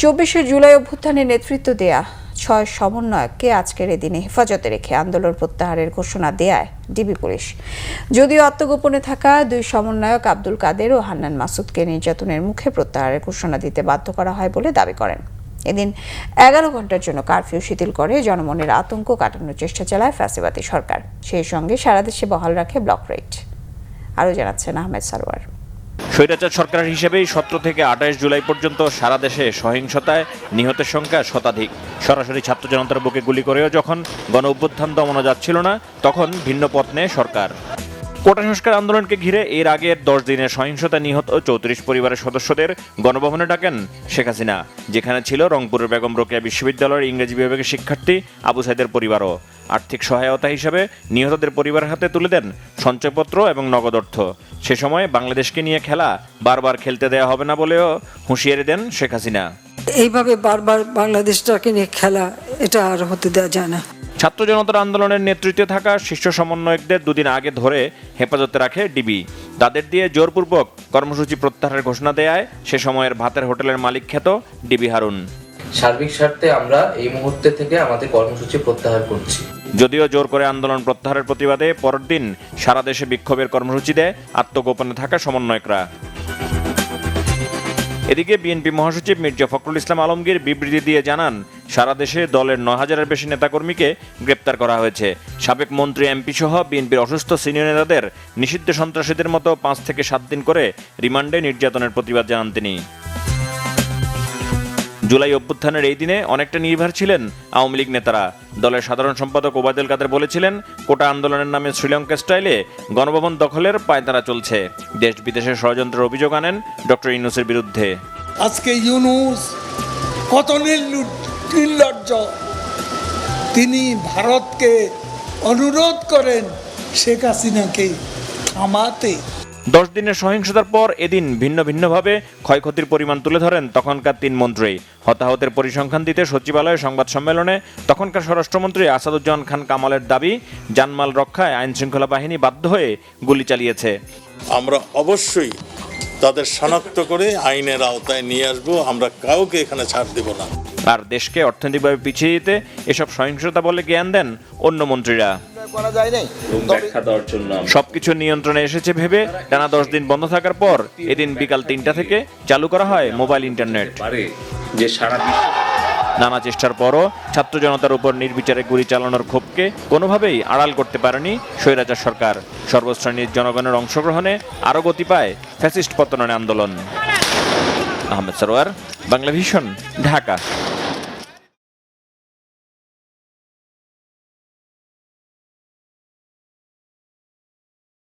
24শে জুলাই অভ্যুত্থানে নেতৃত্ব দেয়া 6 সমন্বয়ককে আজকের এদিনে হেফাজতে রেখে আন্দোলন প্রত্যাহারের ঘোষণা দেয় ডিবি পুলিশ। যদিও আত্মগোপনে থাকা 2 সমন্বয়ক আব্দুল কাদের ও হান্নান মাসুদকে নির্যাতনের মুখে প্রত্যাহারের ঘোষণা দিতে বাধ্য করা হয় বলে দাবি করেন। এদিন 11 ঘন্টার জন্য কারফিউ শিথিল করে জনমনের আতঙ্ক কাটানোর চেষ্টা চালায় ফ্যাসিবাদী সরকার। সেই সঙ্গে সারা দেশে বহাল রাখে ব্লক রেট। আরও জানাচ্ছেন আহমেদ সারোয়ার। স্বৈরাচার সরকার হিসেবেই 17 থেকে 28 জুলাই পর্যন্ত সারা দেশে সহিংসতায় নিহতের সংখ্যা শতাধিক। সরাসরি ছাত্র জনতার বুকে গুলি করেও যখন গণ অভ্যুত্থান দমনো যাচ্ছিল না, তখন ভিন্ন পথ নেয় সরকার। কোটা সংস্কার আন্দোলনকে ঘিরে এর আগের 10 দিনের সহিংসতা নিহত 34 পরিবারের সদস্যদের গণভবনে ডাকেন শেখ হাসিনা, যেখানে ছিল রংপুরের বেগম রোকেয়া বিশ্ববিদ্যালয়ের ইংরেজি বিভাগের শিক্ষার্থী আবু সাইদের পরিবারও। আর্থিক সহায়তা হিসাবে নিহতদের পরিবারের হাতে তুলে দেন সঞ্চয়পত্র এবং নগদ অর্থ। সে সময় বাংলাদেশকে নিয়ে খেলা বারবার খেলতে দেয়া হবে না বলেও হুঁশিয়ারি দেন শেখ হাসিনা। এইভাবে বারবার বাংলাদেশটাকে নিয়ে খেলা, এটা আর হতে দেওয়া যায় না। ছাত্র জনতার আন্দোলনের নেতৃত্বে থাকা শীর্ষ সমন্বয়কদের দুদিন আগে ধরে হেফাজতে রাখে ডিবি। তাদের দিয়ে জোরপূর্বক কর্মসূচি প্রত্যাহারের ঘোষণা দেয় সে সময়ের ভাতের হোটেলের মালিক খ্যাত ডিবি হারুন। সার্বিক স্বার্থে আমরা এই মুহূর্তে থেকে আমাদের কর্মসূচি প্রত্যাহার করছি। যদিও জোর করে আন্দোলন প্রত্যাহারের প্রতিবাদে পরের দিন সারা দেশে বিক্ষোভের কর্মসূচি দেয় আত্মগোপনে থাকা সমন্বয়করা। এদিকে বিএনপি মহাসচিব মির্জা ফখরুল ইসলাম আলমগীর বিবৃতি দিয়ে জানান, সারা দেশে দলের 9000-এর বেশি নেতাকর্মীকে গ্রেপ্তার করা হয়েছে। সাবেক মন্ত্রী, এমপি সহ বিএনপির অসুস্থ সিনিয়র নেতাদের নিষিদ্ধ সন্ত্রাসীদের মতো 5 থেকে 7 দিন করে রিমান্ডে নির্যাতনের প্রতিবাদ জানান তিনি। জুলাই অভ্যুত্থানের এই দিনে অনেকটা নির্ভর ছিলেন আওয়ামী লীগ নেতারা। দলের সাধারণ সম্পাদক ওবায়দুল কাদের বলেছিলেন, কোটা আন্দোলনের নামে শ্রীলঙ্কা স্টাইলে গণভবন দখলের পায়তারা চলছে। দেশ বিদেশে ষড়যন্ত্রের অভিযোগ আনেন ডক্টর ইউনূসের বিরুদ্ধে। আজকে ইউনূস কত নির্লজ্জ, তিনি ভারতকে অনুরোধ করেন শেখ হাসিনাকে থামাতে। 10 দিনের সহিংসতার পর এদিন ভিন্ন ভিন্নভাবে ক্ষয়ক্ষতির পরিমাণ তুলে ধরেন তখনকার 3 মন্ত্রী। হতাহতের পরিসংখ্যান দিতে সচিবালয়ে সংবাদ সম্মেলনে তখনকার স্বরাষ্ট্রমন্ত্রী আসাদুজ্জামান খান কামালের দাবি, জানমাল রক্ষায় আইন শৃঙ্খলা বাহিনী বাধ্য হয়ে গুলি চালিয়েছে। আমরা অবশ্যই তাদের শনাক্ত করে আইনের আওতায় নিয়ে আসবো, আমরা কাউকে এখানে ছাড় দেব না। আর দেশকে অর্থনৈতিকভাবে পিছিয়ে দিতে এসব সহিংসতা বলে জ্ঞান দেন অন্য মন্ত্রীরা। সবকিছু নিয়ন্ত্রণে এসেছে ভেবে টানা 10 দিন বন্ধ থাকার পর এদিন বিকাল 3টা থেকে চালু করা হয় মোবাইল ইন্টারনেট। নানা চেষ্টার পরও ছাত্র জনতার উপর নির্বিচারে গুলি চালানোর ক্ষোভকে কোনোভাবেই আড়াল করতে পারেনি স্বৈরাচার সরকার। সর্বশ্রেণীর জনগণের অংশগ্রহণে আরও গতি পায় ফ্যাসিস্ট পতনের আন্দোলন। আহমেদ সারোয়ার, বাংলা ভিশন, ঢাকা।